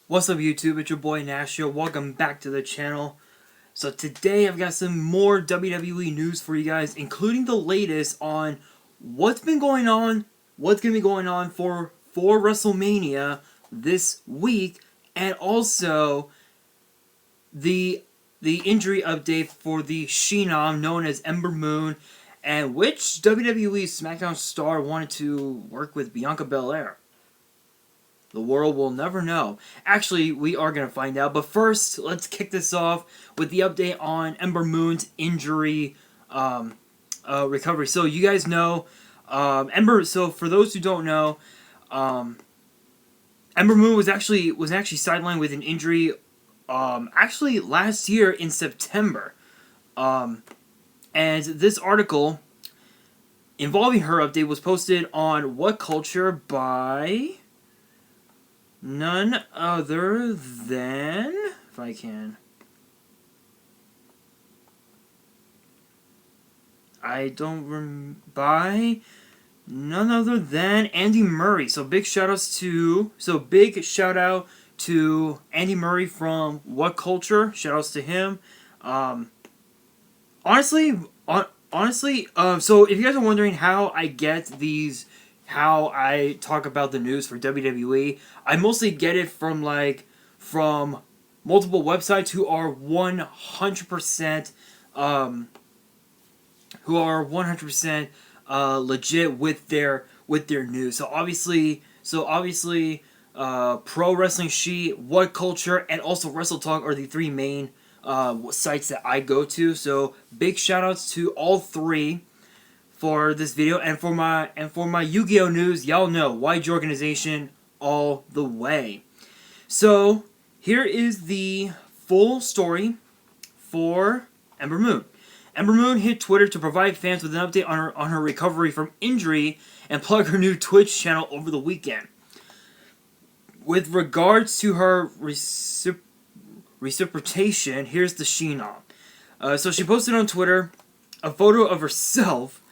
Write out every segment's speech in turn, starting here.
What's up YouTube, it's your boy Nash here, welcome back to the channel. So today I've got some more WWE news for you guys, including the latest on what's been going on, what's going to be going on for WrestleMania this week, and also the injury update for the Phenom known as Ember Moon, and which WWE SmackDown star wanted to work with Bianca Belair. The world will never know. Actually, we are going to find out. But first, let's kick this off with the update on Ember Moon's injury recovery. So you guys know, Ember. So for those who don't know, Ember Moon was actually sidelined with an injury. Actually, last year in September. And this article involving her update was posted on What Culture by none other than, if I can, by none other than Andy Murray. So big shout out to Andy Murray from What Culture. Shout outs to him. Honestly, so if you guys are wondering how I get these, how I talk about the news for WWE, I mostly get it from multiple websites who are 100% legit with their news. So obviously, Pro Wrestling Sheet, What Culture, and also Wrestle Talk are the three main sites that I go to. So big shout outs to all three for this video, and for my YuGiOh news. Y'all know, YG organization all the way. So here is the full story for Ember Moon. Ember Moon hit Twitter to provide fans with an update on her recovery from injury and plug her new Twitch channel over the weekend. With regards to her reciprocation, here's the Phenom. So she posted on Twitter a photo of herself.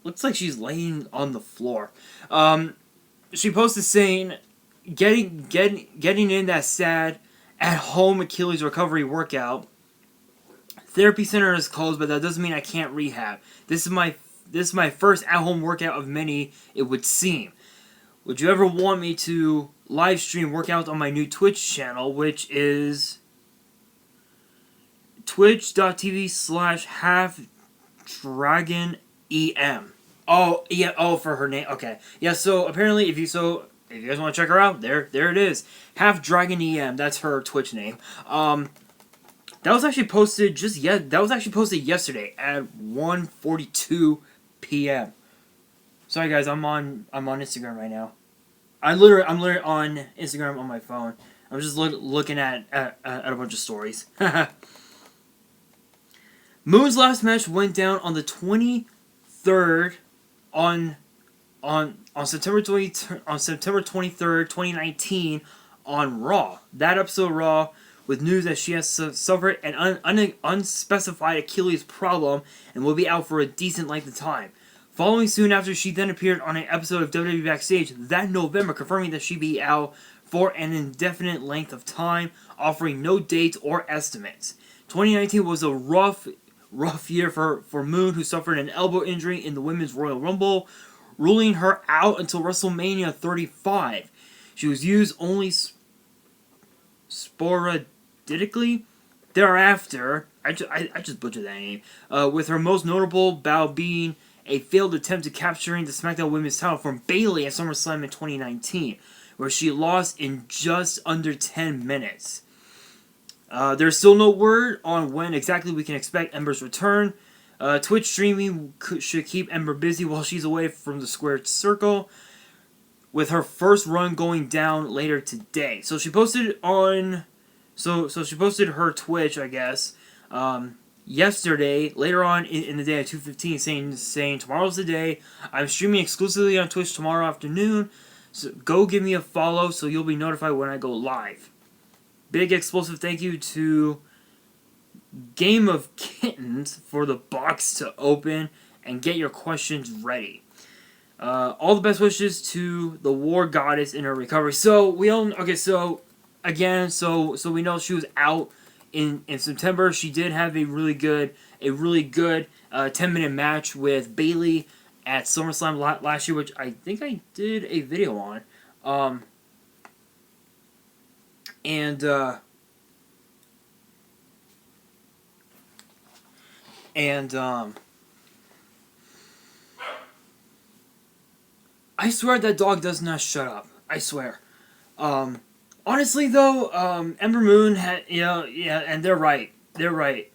Looks like she's laying on the floor. She posted saying, getting in that sad at-home Achilles recovery workout. Therapy center is closed, but that doesn't mean I can't rehab. This is my first at-home workout of many, it would seem. Would you ever want me to live stream workouts on my new Twitch channel, which is twitch.tv/halfdragonem. Oh, yeah, for her name. Okay. Yeah, so apparently if you guys want to check her out, there it is. Halfdragonem, that's her Twitch name. That was actually posted yesterday at 1:42 p.m. Sorry guys, I'm on Instagram right now. I'm literally on Instagram on my phone. I'm just looking at a bunch of stories. Moon's last match went down on the 23rd on September 23rd, 2019 on Raw. That episode of Raw with news that she has suffered an unspecified Achilles problem and will be out for a decent length of time. Following soon after, she then appeared on an episode of WWE Backstage that November, confirming that she'd be out for an indefinite length of time, offering no dates or estimates. 2019 was a rough year for Moon, who suffered an elbow injury in the Women's Royal Rumble, ruling her out until WrestleMania 35. She was used only sporadically thereafter. I just butchered that name. With her most notable bout being a failed attempt to capturing the SmackDown Women's title from Bayley at SummerSlam in 2019, where she lost in just under 10 minutes. There's still no word on when exactly we can expect Ember's return. Twitch streaming should keep Ember busy while she's away from the squared circle, with her first run going down later today. So she posted on, so she posted her Twitch, I guess, yesterday, later on in the day at 2:15, saying tomorrow's the day. I'm streaming exclusively on Twitch tomorrow afternoon. So go give me a follow so you'll be notified when I go live. Big explosive thank you to Game of Kittens for the box to open and get your questions ready. All the best wishes to the War Goddess in her recovery. So we all okay. So again, so we know she was out in September. She did have a really good 10-minute match with Bayley at SummerSlam last year, which I think I did a video on. And I swear that dog does not shut up. I swear. Honestly though, Ember Moon had, and they're right. They're right.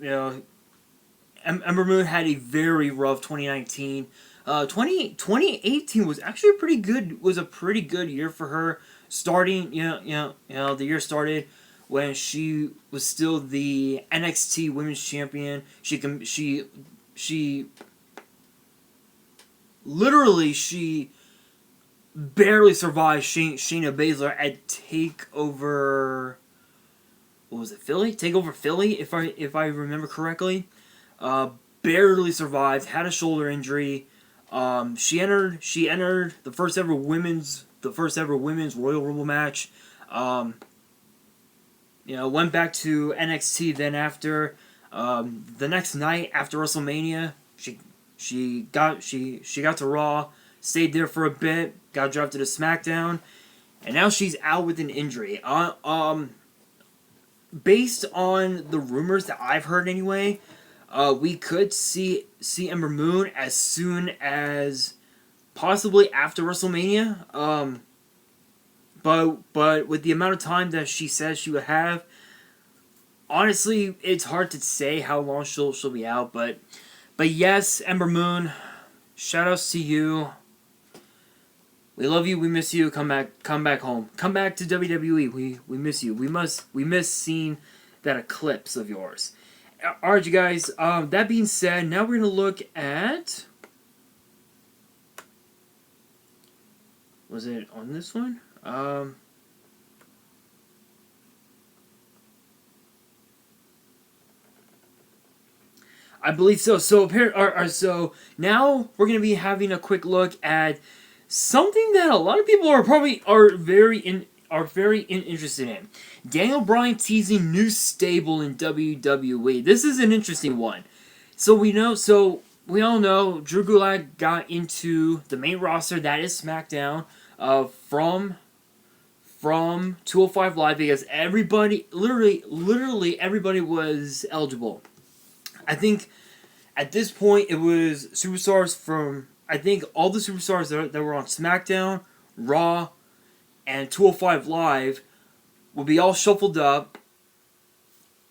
Ember Moon had a very rough 2019. 2018 was actually a pretty good year for her. Starting, the year started when she was still the NXT Women's Champion. She barely survived Shayna Baszler at Takeover. What was it, Philly? Takeover Philly, if I remember correctly. Barely survived. Had a shoulder injury. She entered the first ever women's Royal Rumble match. Went back to NXT. Then after the next night after WrestleMania, she got to Raw. Stayed there for a bit. Got drafted to SmackDown, and now she's out with an injury. Based on the rumors that I've heard anyway, we could see Ember Moon as soon as possibly after WrestleMania. But with the amount of time that she says she would have, honestly, it's hard to say how long she'll be out. But yes, Ember Moon, shout outs to you. We love you. We miss you. Come back home. Come back to WWE. We miss you. We miss seeing that eclipse of yours. Alright, you guys. That being said, now we're gonna look at. Was it on this one? I believe so. So now we're gonna be having a quick look at something that a lot of people are very interested in. Daniel Bryan teasing new stable in WWE. This is an interesting one. So we all know Drew Gulak got into the main roster, that is SmackDown, from 205 Live, because everybody, literally everybody was eligible. I think at this point it was superstars from, I think all the superstars that were on SmackDown, Raw, and 205 Live would be all shuffled up,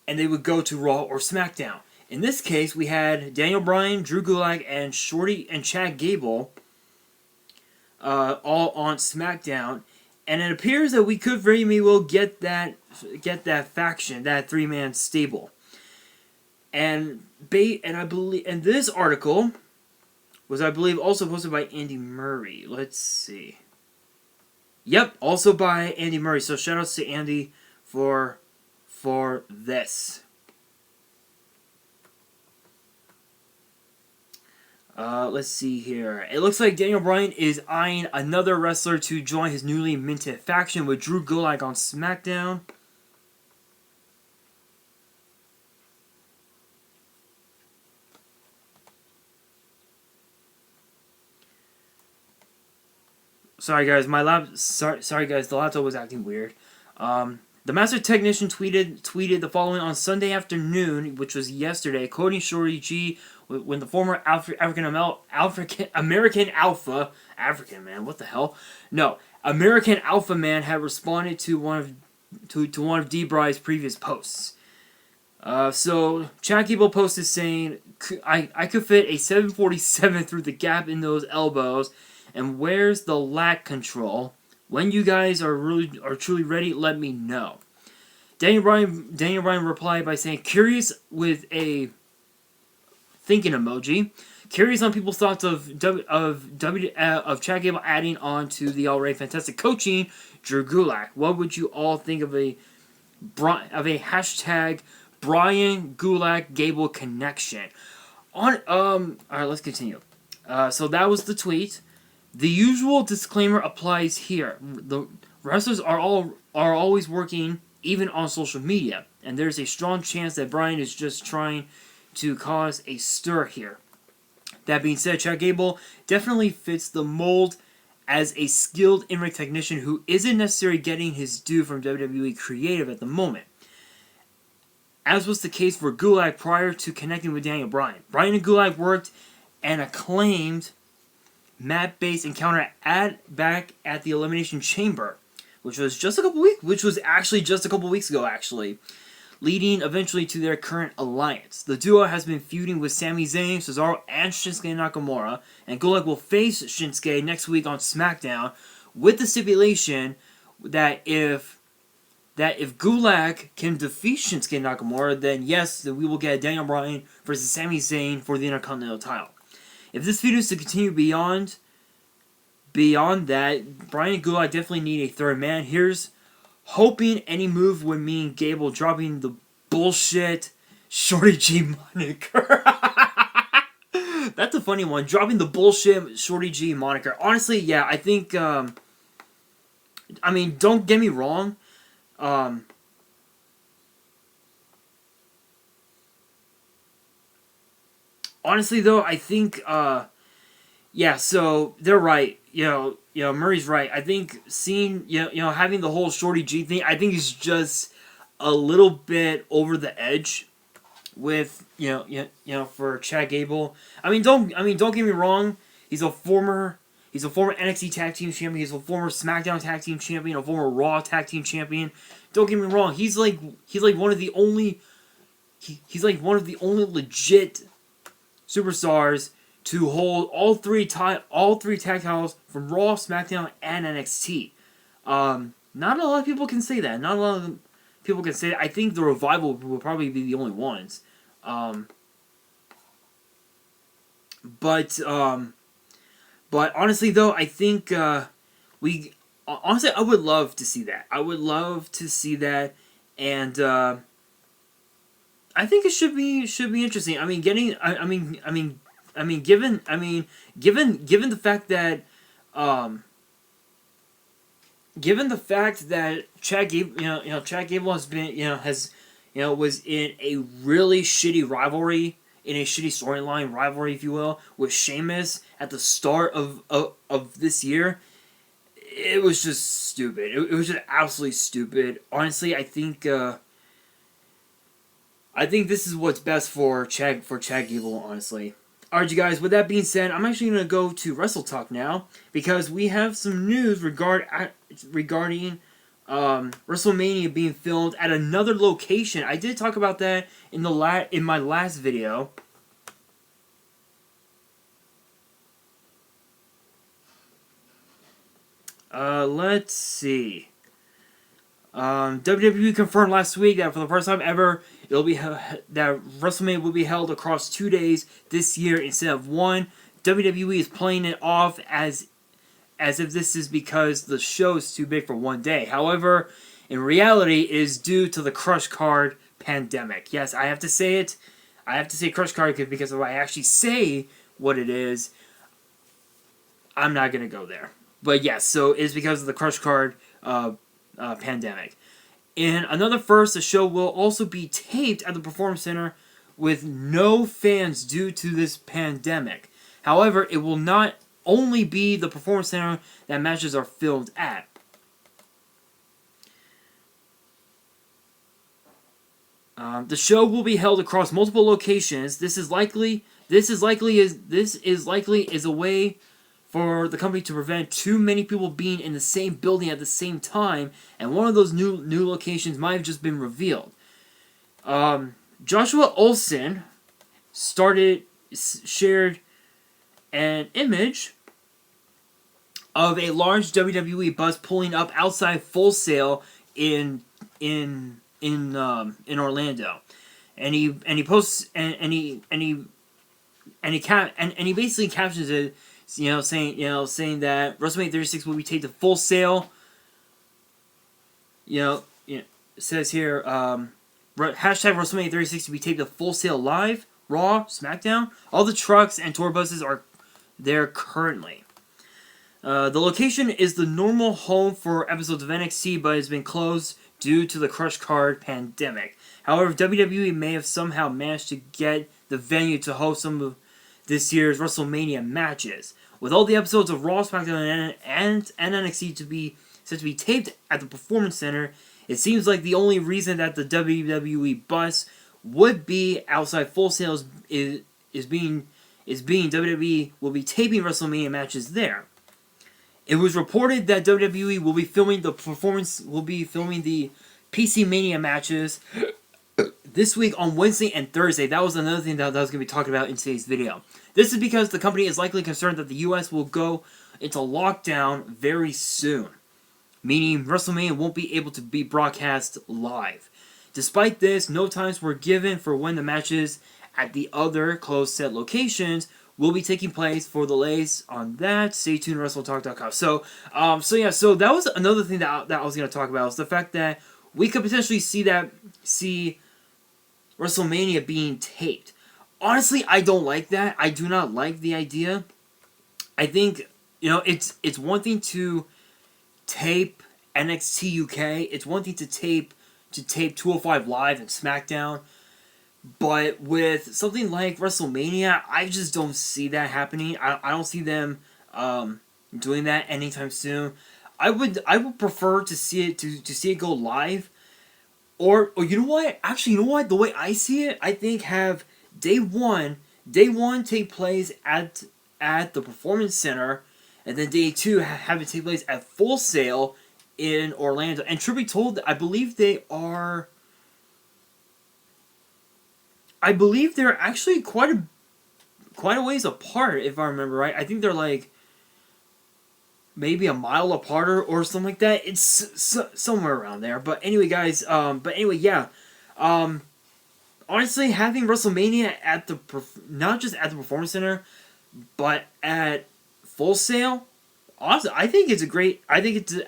and they would go to Raw or SmackDown. In this case, we had Daniel Bryan, Drew Gulak, and Shorty and Chad Gable all on SmackDown, and it appears that we could very well get that faction, that 3-man stable. And I believe, and this article was, I believe, also posted by Andy Murray. Let's see. Yep, also by Andy Murray. So shoutouts to Andy for this. Let's see here. It looks like Daniel Bryan is eyeing another wrestler to join his newly minted faction with Drew Gulak on SmackDown. Sorry guys, sorry guys, the laptop was acting weird. The Master Technician tweeted the following on Sunday afternoon, which was yesterday, quoting Shorty G, when the former American Alpha Man had responded to one of D-Bry's previous posts. So Chad Gable posted saying, I could fit a 747 through the gap in those elbows. And where's the lat control? When you guys are truly ready, let me know. Daniel Bryan replied by saying, curious, with a thinking emoji. Curious on people's thoughts of Chad Gable adding on to the already fantastic coaching Drew Gulak. What would you all think of a hashtag Bryan Gulak Gable connection? Alright, let's continue. So that was the tweet. The usual disclaimer applies here. The wrestlers are always working, even on social media, and there's a strong chance that Bryan is just trying to cause a stir here. That being said, Chad Gable definitely fits the mold as a skilled in-ring technician who isn't necessarily getting his due from WWE Creative at the moment, as was the case for Gulak prior to connecting with Daniel Bryan. Bryan and Gulak worked an acclaimed mat-based encounter back at the Elimination Chamber, which was actually just a couple weeks ago, leading eventually to their current alliance. The duo has been feuding with Sami Zayn, Cesaro, and Shinsuke Nakamura, and Gulak will face Shinsuke next week on SmackDown, with the stipulation that if Gulak can defeat Shinsuke Nakamura, then yes, we will get Daniel Bryan versus Sami Zayn for the Intercontinental title. If this feud is to continue beyond that, Bryan and Gulak definitely need a third man. Here's hoping any move would mean Gable dropping the bullshit Shorty G moniker. That's a funny one. Dropping the bullshit Shorty G moniker. Honestly, yeah, I think, don't get me wrong. Honestly, though, I think, yeah, so they're right. Murray's right. I think seeing, having the whole Shorty G thing, I think is just a little bit over the edge with, for Chad Gable. Don't get me wrong. He's a former NXT Tag Team Champion. He's a former SmackDown Tag Team Champion. A former Raw Tag Team Champion. Don't get me wrong. He's like one of the only legit superstars to hold all three tag titles from Raw, SmackDown, and NXT. Not a lot of people can say that. Not a lot of people can say that. I think the Revival will probably be the only ones. But honestly, though, I think honestly, I would love to see that. I would love to see that, and I think it should be interesting. Given the fact that Chad Gable, Chad Gable has been, was in a really shitty rivalry, in a shitty storyline rivalry, if you will, with Sheamus at the start of this year. It was just stupid. It was just absolutely stupid. Honestly, I think this is what's best for Chad Gable, honestly. Alright, you guys, with that being said, I'm actually going to go to Wrestle Talk now, because we have some news regarding WrestleMania being filmed at another location. I did talk about that in my last video. Let's see. WWE confirmed last week that for the first time ever, that WrestleMania will be held across 2 days this year instead of one. WWE is playing it off as if this is because the show is too big for 1 day. However, in reality, it is due to the Crush Card pandemic. Yes, I have to say it. I have to say Crush Card because if I actually say what it is, I'm not going to go there. But yes, so it's because of the Crush Card pandemic. In another first, the show will also be taped at the Performance Center with no fans due to this pandemic. However, it will not only be the Performance Center that matches are filmed at. The show will be held across multiple locations. This is likely is a way for the company to prevent too many people being in the same building at the same time, and one of those new locations might have just been revealed. Joshua Olsen shared an image of a large WWE bus pulling up outside Full Sail in Orlando, and he posts and he basically captions it, saying that WrestleMania 36 will be taped to Full Sail. It says here, hashtag WrestleMania 36 to be taped to Full Sail Live, Raw, SmackDown. All the trucks and tour buses are there currently. The location is the normal home for episodes of NXT, but has been closed due to the Crush Card pandemic. However, WWE may have somehow managed to get the venue to host some of this year's WrestleMania matches. With all the episodes of Raw, SmackDown, and NXT set to be taped at the Performance Center, it seems like the only reason that the WWE bus would be outside Full Sail is being WWE will be taping WrestleMania matches there. It was reported that WWE will be filming the PC Mania matches this week on Wednesday and Thursday. That was another thing that I was going to be talking about in today's video. This is because the company is likely concerned that the US will go into lockdown very soon, meaning WrestleMania won't be able to be broadcast live. Despite this, no times were given for when the matches at the other closed set locations will be taking place. For the latest on that, stay tuned to WrestleTalk.com. So that was another thing that I was going to talk about, is the fact that we could potentially see WrestleMania being taped. Honestly, I don't like that. I do not like the idea. I think, it's one thing to tape NXT UK. It's one thing to tape 205 Live and SmackDown. But with something like WrestleMania, I just don't see that happening. I don't see them doing that anytime soon. I would prefer to see it go live, or you know what? Actually, you know what? The way I see it, I think have day one take place at the Performance Center, and then day two have it take place at Full Sail in Orlando. And truth be told, I believe they're actually quite a ways apart, if I remember right. I think they're like maybe a mile apart or something like that. It's somewhere around there. But anyway, guys. Honestly, having WrestleMania at not just at the Performance Center, but at Full Sail, honestly, I think it's a great idea.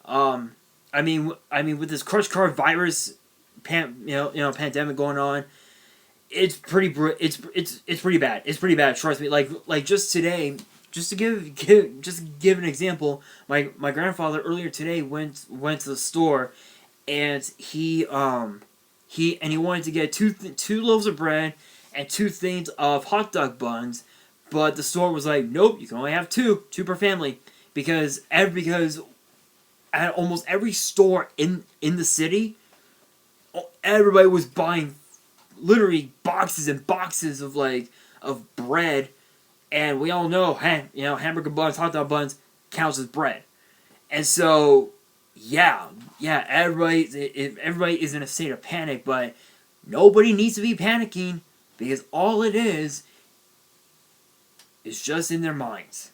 I mean, with this Crush Card virus pandemic going on, it's pretty bad. It's pretty bad. Trust me. Like just today, just to give an example, my grandfather earlier today went to the store, and he wanted to get two loaves of bread and 2 things of hot dog buns, but the store was like, nope, you can only have two per family, because at almost every store in the city, everybody was buying literally boxes and boxes of bread, and we all know, hamburger buns, hot dog buns counts as bread, and so everybody is in a state of panic, but nobody needs to be panicking, because all it is just in their minds.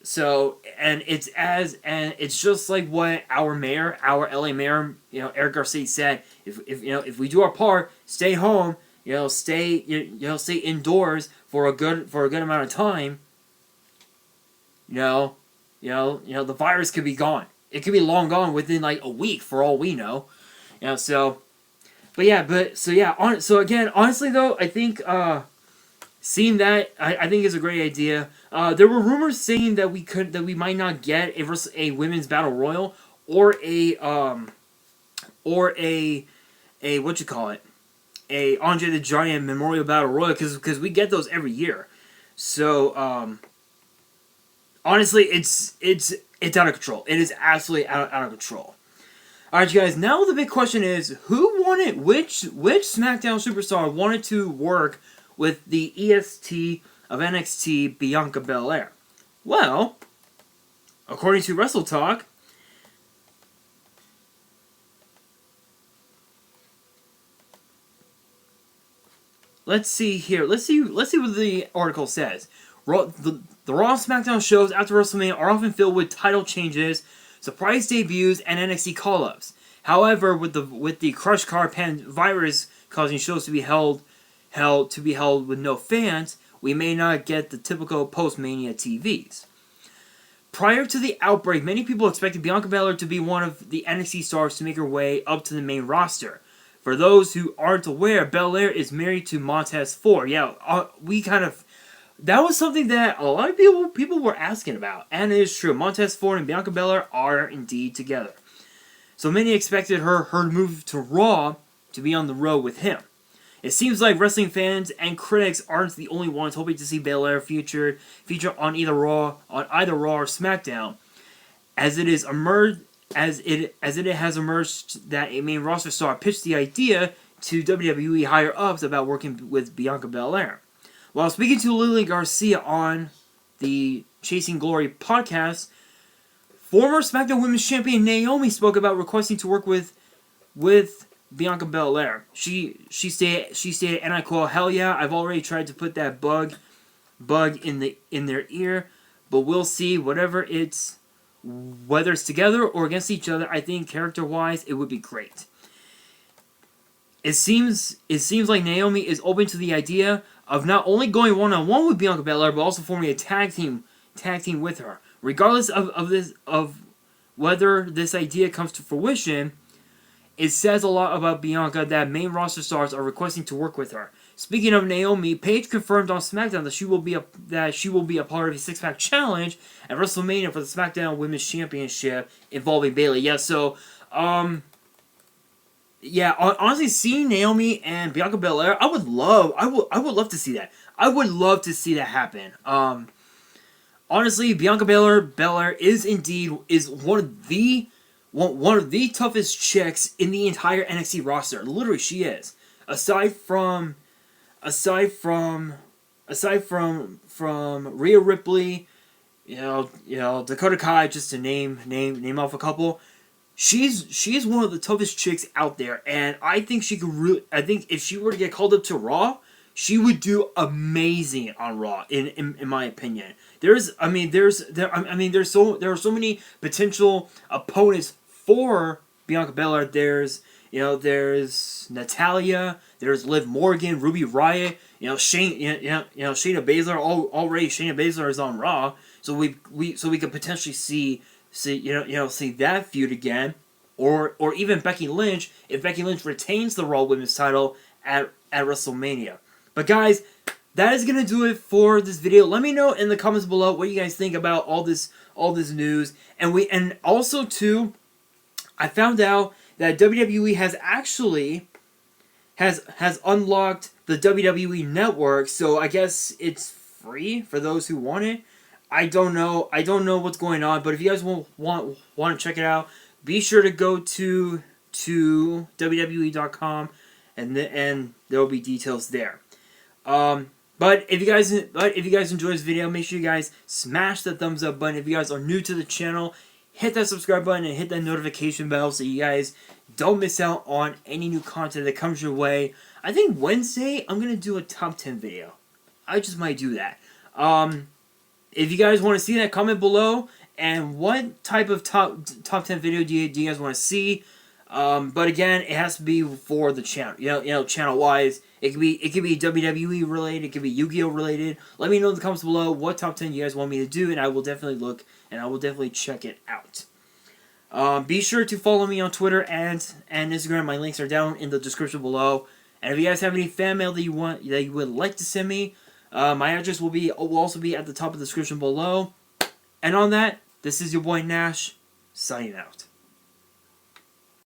So, and it's just like what our LA mayor, Eric Garcia said. If we do our part, stay home, stay indoors for a good amount of time. The virus could be gone. It could be long gone within like a week, for all we know. So again, honestly though, I think seeing that, I think is a great idea. There were rumors saying that we might not get a women's battle royal or a Andre the Giant Memorial Battle Royal, because we get those every year. So honestly, it's out of control. It is absolutely out of control. Alright, you guys, now the big question is, which SmackDown Superstar wanted to work with the EST of NXT, Bianca Belair? Well, according to WrestleTalk, let's see here. Let's see what the article says. The Raw and SmackDown shows after WrestleMania are often filled with title changes, surprise debuts, and NXT call-ups. However, with the Crush Card virus causing shows to be held with no fans, we may not get the typical post-Mania TVs. Prior to the outbreak, many people expected Bianca Belair to be one of the NXT stars to make her way up to the main roster. For those who aren't aware, Belair is married to Montez Ford. Yeah, we kind of that was something that a lot of people were asking about, and it is true. Montez Ford and Bianca Belair are indeed together. So many expected her move to Raw to be on the road with him. It seems like wrestling fans and critics aren't the only ones hoping to see Belair featured on either Raw or SmackDown, as it has emerged that a main roster star pitched the idea to WWE higher ups about working with Bianca Belair. While speaking to Lily Garcia on the Chasing Glory podcast, former SmackDown Women's Champion Naomi spoke about requesting to work with Bianca Belair. She stated, and I quote, "Hell yeah, I've already tried to put that bug in their ear, but we'll see. Whether it's together or against each other, I think character-wise it would be great." It seems like Naomi is open to the idea of not only going one-on-one with Bianca Belair, but also forming a tag team with her. Regardless of whether this idea comes to fruition, it says a lot about Bianca that main roster stars are requesting to work with her. Speaking of Naomi, Paige confirmed on SmackDown that she will be a part of a six-pack challenge at WrestleMania for the SmackDown Women's Championship involving Bayley. Yeah, so honestly, seeing Naomi and Bianca Belair, I would love to see that. I would love to see that happen. Honestly, Bianca Belair is one of the toughest chicks in the entire NXT roster. Literally, she is. Aside from Rhea Ripley, Dakota Kai, just to name off a couple. She's one of the toughest chicks out there, and I think she could. I think if she were to get called up to Raw, she would do amazing on Raw. In my opinion, there are so many potential opponents for Bianca Belair. There's Natalya, there's Liv Morgan, Ruby Riott, Shayna Baszler. Already Shayna Baszler is on Raw, so we could potentially see that feud again, or even Becky Lynch if Becky Lynch retains the Raw Women's title at WrestleMania. But guys, that is gonna do it for this video. Let me know in the comments below what you guys think about all this news, and also too, I found out that WWE has unlocked the WWE Network, so I guess it's free for those who want it. I don't know what's going on, but if you guys want to check it out, be sure to go to WWE.com, and there will be details there. But if you guys enjoyed this video, make sure you guys smash the thumbs up button. If you guys are new to the channel, hit that subscribe button and hit that notification bell so you guys don't miss out on any new content that comes your way. I think Wednesday I'm gonna do a top 10 video. I just might do that. If you guys want to see that, comment below. And what type of top 10 video do you guys want to see? But again, it has to be for the channel. Channel wise, it could be WWE related, it could be YuGiOh related. Let me know in the comments below what top 10 you guys want me to do, and I will definitely look and I will definitely check it out. Be sure to follow me on Twitter and Instagram. My links are down in the description below. And if you guys have any fan mail that you would like to send me, my address will also be at the top of the description below. And on that, this is your boy Nash, signing out.